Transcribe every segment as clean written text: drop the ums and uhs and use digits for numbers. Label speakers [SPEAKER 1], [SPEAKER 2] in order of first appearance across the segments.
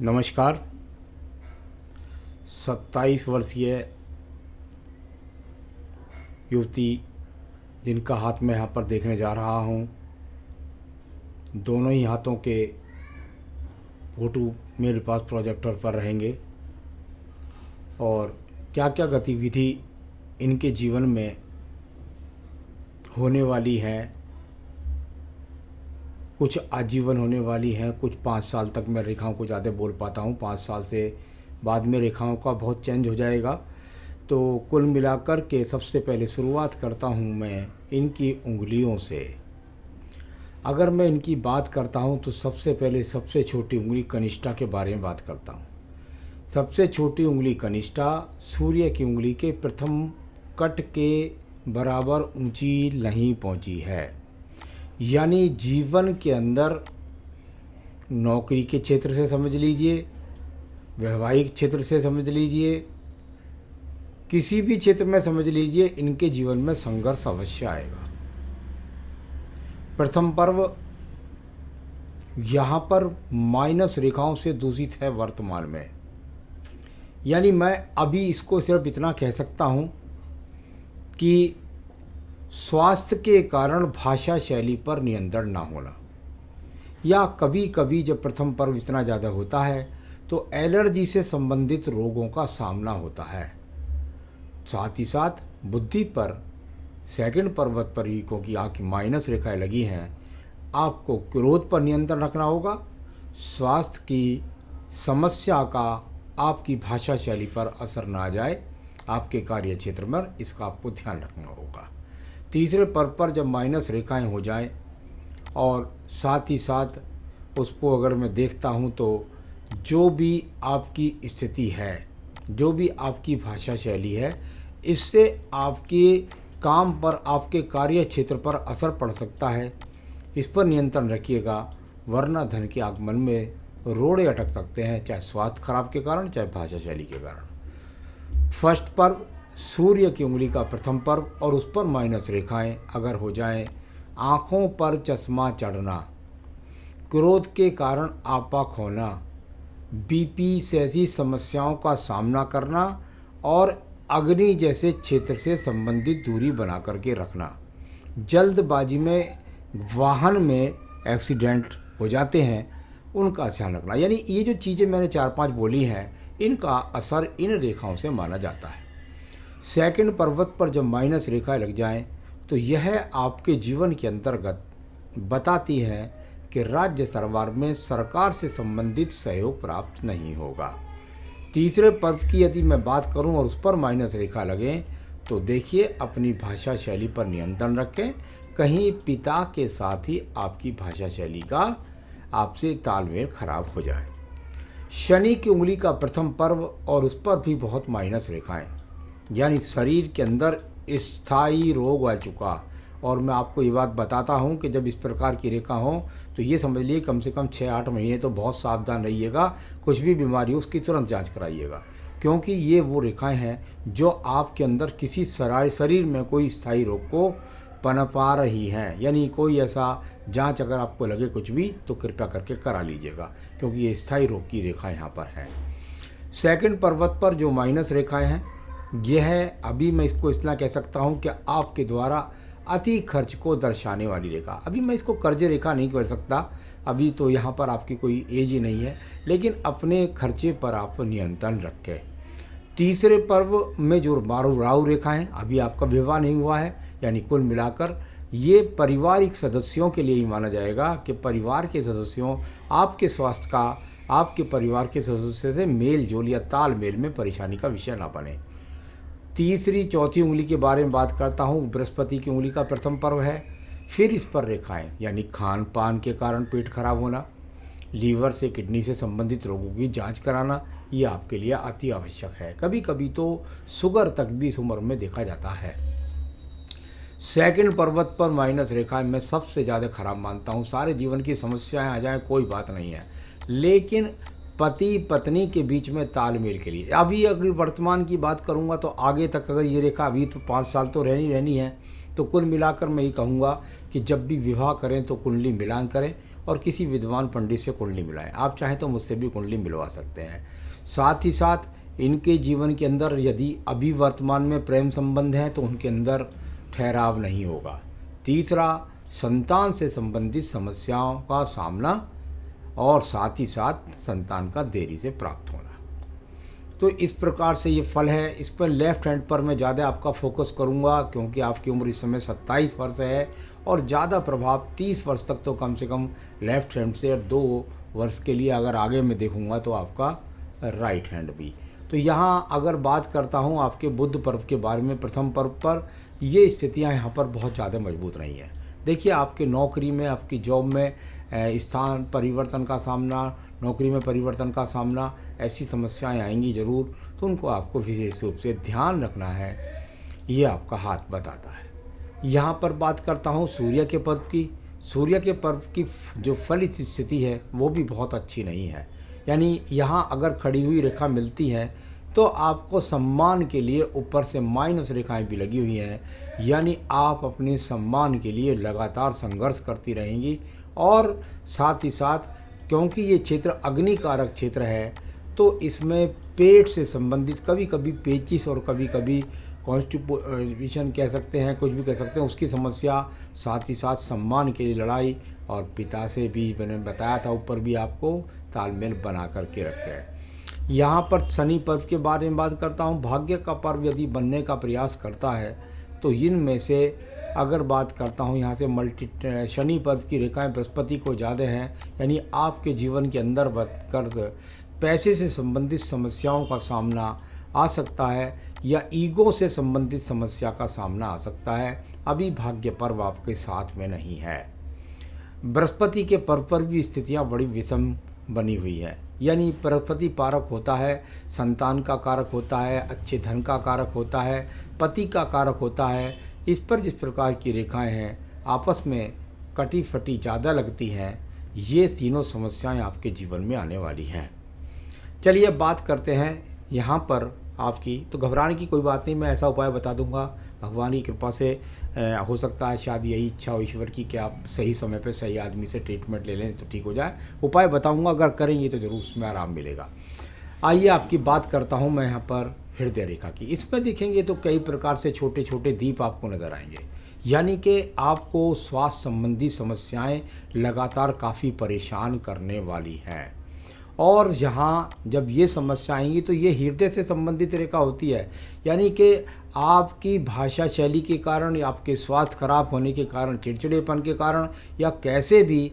[SPEAKER 1] नमस्कार। 27 वर्षीय युवती जिनका हाथ में यहाँ पर देखने जा रहा हूँ, दोनों ही हाथों के फोटो मेरे पास प्रोजेक्टर पर रहेंगे और क्या क्या गतिविधि इनके जीवन में होने वाली है, कुछ आजीवन होने वाली हैं, कुछ 5 साल तक मैं रेखाओं को ज़्यादा बोल पाता हूँ, 5 साल से बाद में रेखाओं का बहुत चेंज हो जाएगा। तो कुल मिलाकर के सबसे पहले शुरुआत करता हूँ मैं इनकी उंगलियों से। अगर मैं इनकी बात करता हूँ तो सबसे पहले सबसे छोटी उंगली कनिष्ठा के बारे में बात करता हूँ। सबसे छोटी उंगली कनिष्ठा सूर्य की उंगली के प्रथम कट के बराबर ऊंची नहीं पहुँची है, यानी जीवन के अंदर नौकरी के क्षेत्र से समझ लीजिए, वैवाहिक क्षेत्र से समझ लीजिए, किसी भी क्षेत्र में समझ लीजिए, इनके जीवन में संघर्ष अवश्य आएगा। प्रथम पर्व यहाँ पर माइनस रेखाओं से दूषित है वर्तमान में, यानी मैं अभी इसको सिर्फ इतना कह सकता हूँ कि स्वास्थ्य के कारण भाषा शैली पर नियंत्रण ना होना, या कभी कभी जब प्रथम पर्व इतना ज़्यादा होता है तो एलर्जी से संबंधित रोगों का सामना होता है। साथ ही साथ बुद्धि पर सेकंड पर्वत पर ही, क्योंकि आपकी माइनस रेखाएं लगी हैं, आपको क्रोध पर नियंत्रण रखना होगा। स्वास्थ्य की समस्या का आपकी भाषा शैली पर असर ना आ जाए, आपके कार्य क्षेत्र में इसका आपको ध्यान रखना होगा। तीसरे पर्व पर जब माइनस रेखाएं हो जाएं और साथ ही साथ उसको अगर मैं देखता हूं तो जो भी आपकी स्थिति है, जो भी आपकी भाषा शैली है, इससे आपके काम पर, आपके कार्य क्षेत्र पर असर पड़ सकता है। इस पर नियंत्रण रखिएगा, वरना धन के आगमन में रोड़े अटक सकते हैं, चाहे स्वास्थ्य खराब के कारण, चाहे भाषा शैली के कारण। फर्स्ट पर्व सूर्य की उंगली का प्रथम पर्व और उस पर माइनस रेखाएं अगर हो जाएं, आँखों पर चश्मा चढ़ना, क्रोध के कारण आपा खोना, बीपी से ऐसी समस्याओं का सामना करना और अग्नि जैसे क्षेत्र से संबंधित दूरी बना करके रखना, जल्दबाजी में वाहन में एक्सीडेंट हो जाते हैं, उनका ध्यान रखना। यानी ये जो चीज़ें मैंने 4-5 बोली हैं, इनका असर इन रेखाओं से माना जाता है। सेकंड पर्वत पर जब माइनस रेखाएं लग जाएं तो यह आपके जीवन के अंतर्गत बताती है कि राज्य सरकार में सरकार से संबंधित सहयोग प्राप्त नहीं होगा। तीसरे पर्व की यदि मैं बात करूं और उस पर माइनस रेखा लगे तो देखिए, अपनी भाषा शैली पर नियंत्रण रखें, कहीं पिता के साथ ही आपकी भाषा शैली का आपसे तालमेल खराब हो जाए। शनि की उंगली का प्रथम पर्व और उस पर भी बहुत माइनस रेखाएं, यानी शरीर के अंदर स्थायी रोग आ चुका। और मैं आपको ये बात बताता हूँ कि जब इस प्रकार की रेखा हो तो ये समझ लिए कम से कम 6-8 महीने तो बहुत सावधान रहिएगा, कुछ भी बीमारी हो उसकी तुरंत जांच कराइएगा, क्योंकि ये वो रेखाएं हैं जो आपके अंदर किसी शरीर में कोई स्थायी रोग को पनपा रही हैं। यानी कोई ऐसा जांच अगर आपको लगे कुछ भी तो कृपया करके करा लीजिएगा, क्योंकि ये स्थायी रोग की रेखा यहाँ पर है। सेकंड पर्वत पर जो माइनस रेखाएं हैं, यह है, अभी मैं इसको इतना कह सकता हूँ कि आपके द्वारा अति खर्च को दर्शाने वाली रेखा। अभी मैं इसको कर्ज रेखा नहीं कर सकता, अभी तो यहाँ पर आपकी कोई एज ही नहीं है, लेकिन अपने खर्चे पर आप नियंत्रण रखें। तीसरे पर्व में जो राहु रेखा है, अभी आपका विवाह नहीं हुआ है, यानी कुल मिलाकर ये पारिवारिक सदस्यों के लिए ही माना जाएगा कि परिवार के सदस्यों आपके स्वास्थ्य का, आपके परिवार के सदस्यों से मेल जोल या तालमेल में परेशानी का विषय ना बने। तीसरी चौथी उंगली के बारे में बात करता हूँ, बृहस्पति की उंगली का प्रथम पर्व है। फिर इस पर रेखाएं, यानी खान पान के कारण पेट खराब होना, लीवर से किडनी से संबंधित रोगों की जांच कराना, ये आपके लिए अति आवश्यक है। कभी कभी तो शुगर तक भी इस उम्र में देखा जाता है। सेकंड पर्वत पर माइनस रेखाएं मैं सबसे ज़्यादा खराब मानता हूँ। सारे जीवन की समस्याएं आ जाएं कोई बात नहीं है, लेकिन पति पत्नी के बीच में तालमेल के लिए, अभी अगर वर्तमान की बात करूंगा तो आगे तक अगर ये रेखा, अभी तो 5 साल तो रहनी है, तो कुल मिलाकर मैं ये कहूँगा कि जब भी विवाह करें तो कुंडली मिलान करें और किसी विद्वान पंडित से कुंडली मिलाएं। आप चाहें तो मुझसे भी कुंडली मिलवा सकते हैं। साथ ही साथ इनके जीवन के अंदर यदि अभी वर्तमान में प्रेम संबंध है तो उनके अंदर ठहराव नहीं होगा। तीसरा, संतान से संबंधित समस्याओं का सामना और साथ ही साथ संतान का देरी से प्राप्त होना। तो इस प्रकार से ये फल है। इस पर लेफ्ट हैंड पर मैं ज़्यादा आपका फोकस करूँगा क्योंकि आपकी उम्र इस समय 27 वर्ष है और ज़्यादा प्रभाव 30 वर्ष तक तो कम से कम लेफ्ट हैंड से, और 2 वर्ष के लिए अगर आगे मैं देखूँगा तो आपका राइट हैंड भी। तो यहाँ अगर बात करता हूँ आपके बुध पर्व के बारे में, प्रथम पर्व पर ये स्थितियाँ यहाँ पर बहुत ज़्यादा मजबूत रही हैं। देखिए, आपके नौकरी में, आपकी जॉब में स्थान परिवर्तन का सामना, नौकरी में परिवर्तन का सामना, ऐसी समस्याएं आएंगी ज़रूर। तो उनको आपको विशेष रूप से ध्यान रखना है, ये आपका हाथ बताता है। यहाँ पर बात करता हूँ सूर्य के पर्व की। सूर्य के पर्व की जो फलित स्थिति है वो भी बहुत अच्छी नहीं है। यानी यहाँ अगर खड़ी हुई रेखा मिलती है तो आपको सम्मान के लिए ऊपर से माइनस रेखाएं भी लगी हुई हैं, यानी आप अपने सम्मान के लिए लगातार संघर्ष करती रहेंगी। और साथ ही साथ क्योंकि ये क्षेत्र अग्निकारक क्षेत्र है तो इसमें पेट से संबंधित कभी कभी पेचिस और कभी कभी कॉन्स्टिपेशन कह सकते हैं, कुछ भी कह सकते हैं, उसकी समस्या, साथ ही साथ सम्मान के लिए लड़ाई, और पिता से भी मैंने बताया था ऊपर भी आपको तालमेल बना करके रखें। यहाँ पर शनि पर्व के बारे में बात करता हूँ। भाग्य का पर्व यदि बनने का प्रयास करता है तो इनमें से अगर बात करता हूँ यहाँ से शनि पर्व की रेखाएं बृहस्पति को ज़्यादा हैं, यानी आपके जीवन के अंदर कर पैसे से संबंधित समस्याओं का सामना आ सकता है या ईगो से संबंधित समस्या का सामना आ सकता है। अभी भाग्य पर्व आपके साथ में नहीं है। बृहस्पति के पर्व पर भी स्थितियाँ बड़ी विषम बनी हुई है, यानी बृहस्पति कारक होता है, संतान का कारक होता है, अच्छे धन का कारक होता है, पति का कारक होता है। इस पर जिस प्रकार की रेखाएं हैं आपस में कटी फटी ज़्यादा लगती हैं, ये तीनों समस्याएं आपके जीवन में आने वाली हैं। चलिए बात करते हैं यहाँ पर आपकी। तो घबराने की कोई बात नहीं, मैं ऐसा उपाय बता दूंगा। भगवान की कृपा से हो सकता है शायद यही इच्छा हो ईश्वर की कि आप सही समय पे सही आदमी से ट्रीटमेंट ले लें तो ठीक हो जाए। उपाय बताऊंगा, अगर करेंगे तो ज़रूर उसमें आराम मिलेगा। आइए आपकी बात करता हूँ मैं यहाँ पर हृदय रेखा की। इसमें देखेंगे तो कई प्रकार से छोटे छोटे दीप आपको नज़र आएंगे, यानी कि आपको स्वास्थ्य संबंधी समस्याएं लगातार काफ़ी परेशान करने वाली हैं। और यहाँ जब ये समस्या आएंगी तो ये हृदय से संबंधित रेखा होती है, यानी कि आपकी भाषा शैली के कारण या आपके स्वास्थ्य खराब होने के कारण, चिड़चिड़ेपन के कारण, या कैसे भी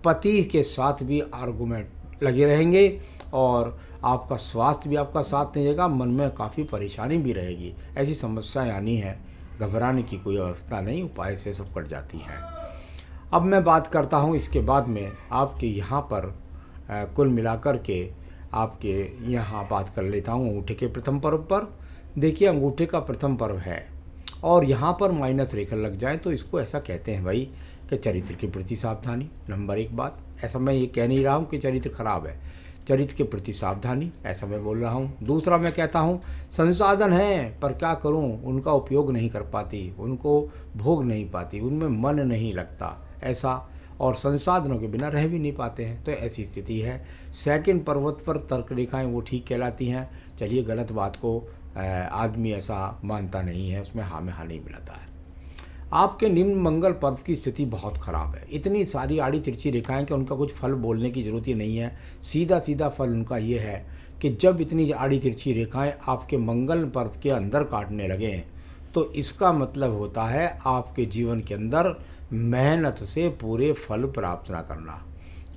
[SPEAKER 1] पति के साथ भी आर्गुमेंट लगे रहेंगे और आपका स्वास्थ्य भी आपका साथ नहीं देगा, मन में काफ़ी परेशानी भी रहेगी। ऐसी समस्याएं आनी है, घबराने की कोई अवस्था नहीं, उपाय से सब कट जाती हैं। अब मैं बात करता हूँ इसके बाद में आपके यहाँ पर कुल मिलाकर के आपके यहाँ बात कर लेता हूँ अंगूठे के प्रथम पर्व पर। देखिए, अंगूठे का प्रथम पर्व है और यहाँ पर माइनस रेखा लग जाए तो इसको ऐसा कहते हैं भाई कि चरित्र के प्रति सावधानी। नंबर 1 बात, ऐसा मैं ये कह नहीं रहा हूँ कि चरित्र खराब है, चरित्र के प्रति सावधानी ऐसा मैं बोल रहा हूँ। दूसरा मैं कहता हूँ संसाधन हैं पर क्या करूँ, उनका उपयोग नहीं कर पाती, उनको भोग नहीं पाती, उनमें मन नहीं लगता ऐसा, और संसाधनों के बिना रह भी नहीं पाते हैं, तो ऐसी स्थिति है। सेकंड पर्वत पर तर्क रेखाएं वो ठीक कहलाती हैं। चलिए, गलत बात को आदमी ऐसा मानता नहीं है, उसमें हाँ में हाँ नहीं मिलाता है। आपके निम्न मंगल पर्व की स्थिति बहुत ख़राब है। इतनी सारी आड़ी तिरछी रेखाएं कि उनका कुछ फल बोलने की ज़रूरत ही नहीं है। सीधा सीधा फल उनका ये है कि जब इतनी आड़ी तिरछी रेखाएं आपके मंगल पर्व के अंदर काटने लगें तो इसका मतलब होता है आपके जीवन के अंदर मेहनत से पूरे फल प्राप्त ना करना,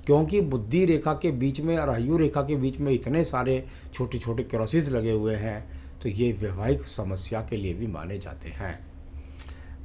[SPEAKER 1] क्योंकि बुद्धि रेखा के बीच में और आयु रेखा के बीच में इतने सारे छोटे छोटे क्रॉसेस लगे हुए हैं, तो ये वैवाहिक समस्या के लिए भी माने जाते हैं।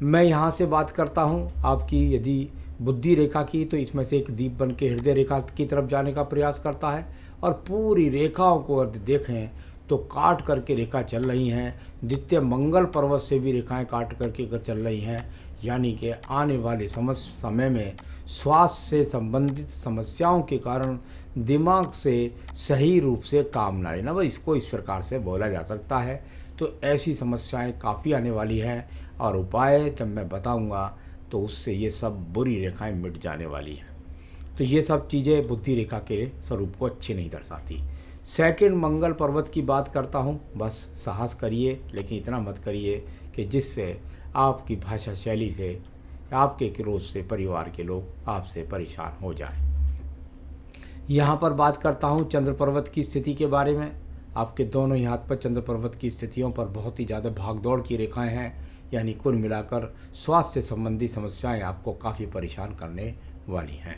[SPEAKER 1] मैं यहाँ से बात करता हूँ आपकी यदि बुद्धि रेखा की, तो इसमें से एक दीप बन के हृदय रेखा की तरफ जाने का प्रयास करता है, और पूरी रेखाओं को अगर देखें तो काट करके रेखा चल रही हैं। द्वितीय मंगल पर्वत से भी रेखाएं काट करके अगर चल रही हैं, यानी कि आने वाले समय में स्वास्थ्य से संबंधित समस्याओं के कारण दिमाग से सही रूप से काम ना लेना, वह इसको इस प्रकार से बोला जा सकता है। तो ऐसी समस्याएं काफ़ी आने वाली हैं, और उपाय जब मैं बताऊंगा तो उससे ये सब बुरी रेखाएं मिट जाने वाली हैं। तो ये सब चीज़ें बुद्धि रेखा के स्वरूप को अच्छी नहीं दर्शाती। सेकंड, मंगल पर्वत की बात करता हूँ। बस साहस करिए, लेकिन इतना मत करिए कि जिससे आपकी भाषा शैली से, आपके क्रोध से परिवार के लोग आपसे परेशान हो जाएं। यहाँ पर बात करता हूँ चंद्र पर्वत की स्थिति के बारे में। आपके दोनों ही हाथ पर चंद्र पर्वत की स्थितियों पर बहुत ही ज़्यादा भागदौड़ की रेखाएं हैं, यानी कुल मिलाकर स्वास्थ्य संबंधी समस्याएं आपको काफ़ी परेशान करने वाली हैं।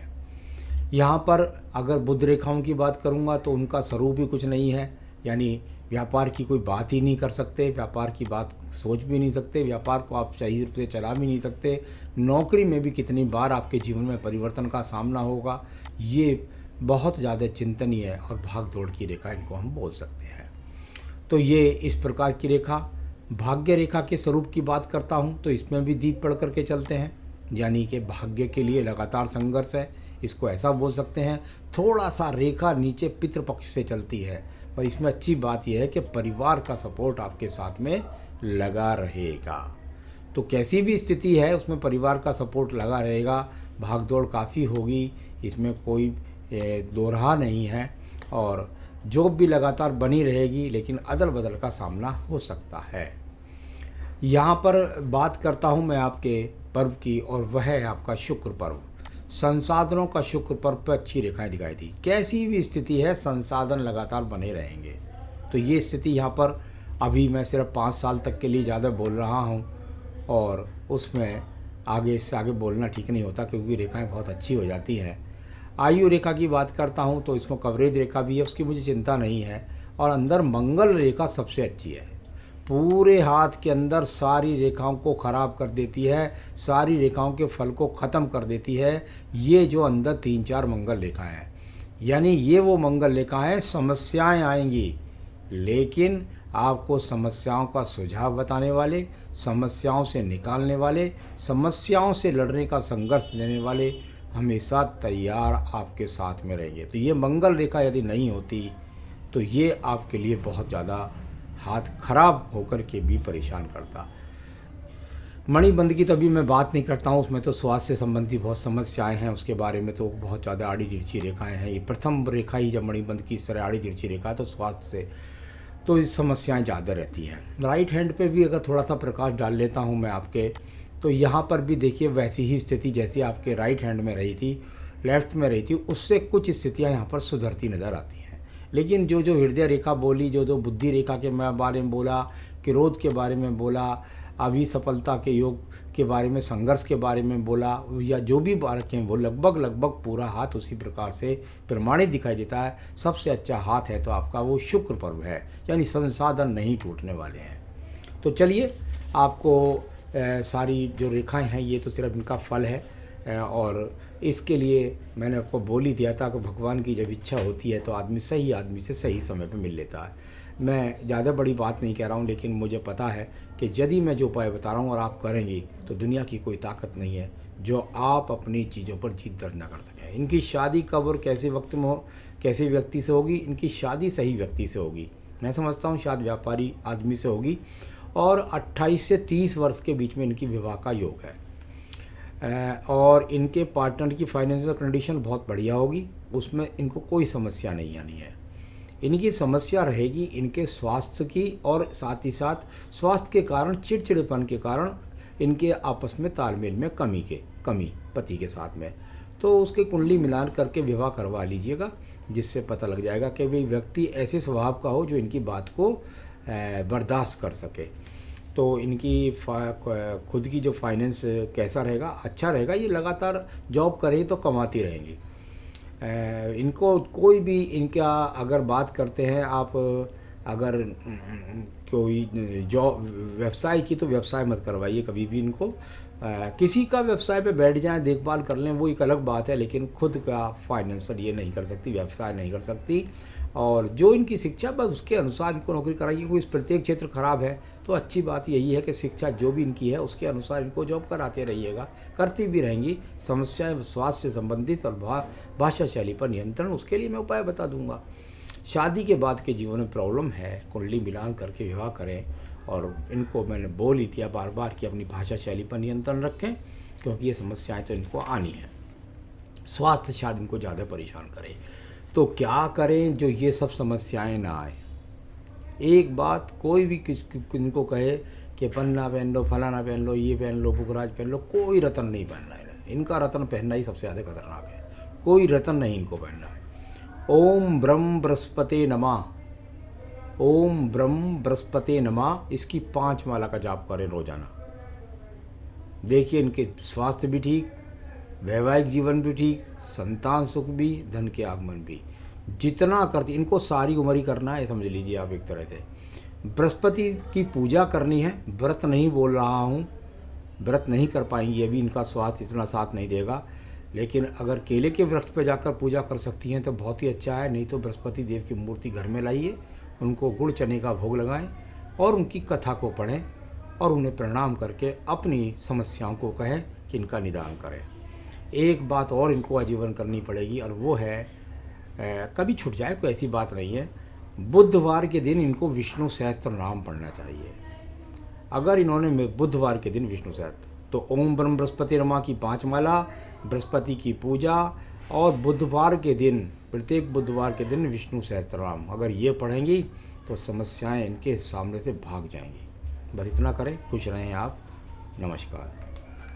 [SPEAKER 1] यहाँ पर अगर बुध रेखाओं की बात करूँगा तो उनका स्वरूप ही कुछ नहीं है, यानी व्यापार की कोई बात ही नहीं कर सकते, व्यापार की बात सोच भी नहीं सकते, व्यापार को आप सही रूप से चला भी नहीं सकते। नौकरी में भी कितनी बार आपके जीवन में परिवर्तन का सामना होगा, ये बहुत ज़्यादा चिंतनीय है और भाग दौड़ की रेखा इनको हम बोल सकते हैं। तो ये इस प्रकार की रेखा। भाग्य रेखा के स्वरूप की बात करता हूँ तो इसमें भी दीप पढ़ करके चलते हैं, यानी कि भाग्य के लिए लगातार संघर्ष है, इसको ऐसा बोल सकते हैं। थोड़ा सा रेखा नीचे पितृपक्ष से चलती है, पर इसमें अच्छी बात यह है कि परिवार का सपोर्ट आपके साथ में लगा रहेगा। तो कैसी भी स्थिति है उसमें परिवार का सपोर्ट लगा रहेगा। भागदौड़ काफ़ी होगी, इसमें कोई दोराहा नहीं है, और जॉब भी लगातार बनी रहेगी, लेकिन अदल बदल का सामना हो सकता है। यहाँ पर बात करता हूँ मैं आपके पर्व की, और वह है आपका शुक्र पर्व। संसाधनों का शुक्र पर्व पर अच्छी रेखाएं दिखाई दी। कैसी भी स्थिति है संसाधन लगातार बने रहेंगे। तो ये स्थिति यहाँ पर अभी मैं सिर्फ 5 साल तक के लिए ज़्यादा बोल रहा हूँ, और उसमें आगे इससे आगे बोलना ठीक नहीं होता क्योंकि रेखाएं बहुत अच्छी हो जाती हैं। आयु रेखा की बात करता हूँ तो इसको कवरेज रेखा भी है, उसकी मुझे चिंता नहीं है। और अंदर मंगल रेखा सबसे अच्छी है, पूरे हाथ के अंदर सारी रेखाओं को ख़राब कर देती है, सारी रेखाओं के फल को ख़त्म कर देती है। ये जो अंदर 3-4 मंगल रेखाएं हैं, यानी ये वो मंगल रेखाएं, समस्याएं आएंगी लेकिन आपको समस्याओं का सुझाव बताने वाले, समस्याओं से निकालने वाले, समस्याओं से लड़ने का संघर्ष देने वाले हमेशा तैयार आपके साथ में रहेंगे। तो ये मंगल रेखा यदि नहीं होती तो ये आपके लिए बहुत ज़्यादा हाथ खराब होकर के भी परेशान करता। मणिबंध की तो अभी मैं बात नहीं करता हूँ, उसमें तो स्वास्थ्य से संबंधी बहुत समस्याएं हैं, उसके बारे में तो बहुत ज़्यादा आड़ी तिरछी रेखाएं हैं। ये प्रथम रेखा ही जब मणिबंध की इस तरह आड़ी तिरछी रेखा है तो स्वास्थ्य से तो इस समस्याएं ज़्यादा रहती हैं। राइट हैंड पे भी अगर थोड़ा सा प्रकाश डाल लेता हूँ मैं आपके, तो यहाँ पर भी देखिए वैसी ही स्थिति जैसी आपके राइट हैंड में रही थी, लेफ्ट में रही थी, उससे कुछ स्थितियाँ यहाँ पर सुधरती नज़र आती हैं। लेकिन जो जो हृदय रेखा बोली, जो जो बुद्धि रेखा के बारे में बोला, क्रोध के बारे में बोला, अभी सफलता के योग के बारे में, संघर्ष के बारे में बोला, या जो भी बात हैं वो लगभग पूरा हाथ उसी प्रकार से प्रमाणित दिखाई देता है। सबसे अच्छा हाथ है तो आपका वो शुक्र पर्व है, यानी संसाधन नहीं टूटने वाले हैं। तो चलिए, आपको सारी जो रेखाएं हैं ये तो सिर्फ इनका फल है, और इसके लिए मैंने आपको बोल ही दिया था कि भगवान की जब इच्छा होती है तो आदमी से सही समय पर मिल लेता है। मैं ज़्यादा बड़ी बात नहीं कह रहा हूँ, लेकिन मुझे पता है कि यदि मैं जो उपाय बता रहा हूँ और आप करेंगी तो दुनिया की कोई ताकत नहीं है जो आप अपनी चीज़ों पर जीत दर्ज ना कर सकें। इनकी शादी कब और कैसे वक्त में हो, कैसे व्यक्ति से होगी? इनकी शादी सही व्यक्ति से होगी। मैं समझता हूँ शायद व्यापारी आदमी से होगी, और 28 से 30 वर्ष के बीच में इनकी विवाह का योग है। और इनके पार्टनर की फाइनेंशियल कंडीशन बहुत बढ़िया होगी, उसमें इनको कोई समस्या नहीं आनी है। इनकी समस्या रहेगी इनके स्वास्थ्य की, और साथ ही साथ स्वास्थ्य के कारण, चिड़चिड़ेपन के कारण इनके आपस में तालमेल में कमी पति के साथ में। तो उसके कुंडली मिलान करके विवाह करवा लीजिएगा, जिससे पता लग जाएगा कि वे व्यक्ति ऐसे स्वभाव का हो जो इनकी बात को बर्दाश्त कर सके। तो इनकी खुद की जो फाइनेंस कैसा रहेगा? अच्छा रहेगा। ये लगातार जॉब करें तो कमाती रहेंगी। इनको कोई भी, इनका अगर बात करते हैं आप, अगर कोई जॉब व्यवसाय की, तो व्यवसाय मत करवाइए कभी भी इनको। किसी का व्यवसाय पे बैठ जाएं, देखभाल कर लें, वो एक अलग बात है, लेकिन खुद का फाइनेंशियल ये नहीं कर सकती, व्यवसाय नहीं कर सकती। और जो इनकी शिक्षा, बस उसके अनुसार इनको नौकरी कराइए। कोई प्रत्येक क्षेत्र खराब है तो अच्छी बात यही है कि शिक्षा जो भी इनकी है उसके अनुसार इनको जॉब कराते रहिएगा, करती भी रहेंगी। समस्याएं स्वास्थ्य से संबंधित और भाषा शैली पर नियंत्रण, उसके लिए मैं उपाय बता दूंगा। शादी के बाद के जीवन में प्रॉब्लम है, कुंडली मिलान करके विवाह करें। और इनको मैंने बोल ही दिया बार बार कि अपनी भाषा शैली पर नियंत्रण रखें, क्योंकि ये समस्याएं तो इनको आनी है। स्वास्थ्य शायद इनको ज़्यादा परेशान करे। तो क्या करें जो ये सब समस्याएं ना आए। एक बात कोई भी इनको कहे कि पन्ना पहन लो, फलाना पहन लो, ये पहन लो, पुखराज पहन लो, कोई रतन नहीं पहनना है। इनका रतन पहनना ही सबसे ज़्यादा खतरनाक है। कोई रतन नहीं इनको पहनना है। ओम ब्रह्म बृहस्पति नमः, ओम ब्रह्म बृहस्पति नमः, इसकी 5 माला का जाप करें रोजाना। देखिए इनके स्वास्थ्य भी ठीक, वैवाहिक जीवन भी ठीक, संतान सुख भी, धन के आगमन भी। जितना करती इनको सारी उम्र ही करना है, समझ लीजिए आप एक तरह से। बृहस्पति की पूजा करनी है, व्रत नहीं बोल रहा हूँ, व्रत नहीं कर पाएंगी अभी, इनका स्वास्थ्य इतना साथ नहीं देगा। लेकिन अगर केले के वृक्ष पर जाकर पूजा कर सकती हैं तो बहुत ही अच्छा है। नहीं तो बृहस्पति देव की मूर्ति घर में लाइए, उनको गुड़ चने का भोग लगाएं और उनकी कथा को पढ़ें और उन्हें प्रणाम करके अपनी समस्याओं को कहें कि इनका निदान करें। एक बात और इनको आजीवन करनी पड़ेगी और वो है, कभी छूट जाए कोई ऐसी बात नहीं है, बुधवार के दिन इनको विष्णु सहस्त्र नाम पढ़ना चाहिए। अगर इन्होंने बुधवार के दिन विष्णु सहस्त्र, तो ओम ब्रह्म बृहस्पति रमा की 5 माला, बृहस्पति की पूजा और बुधवार के दिन, प्रत्येक बुधवार के दिन विष्णु सहस्त्रनाम अगर ये पढ़ेंगी तो समस्याएं इनके सामने से भाग जाएंगी। बस इतना करें, खुश रहें आप। नमस्कार।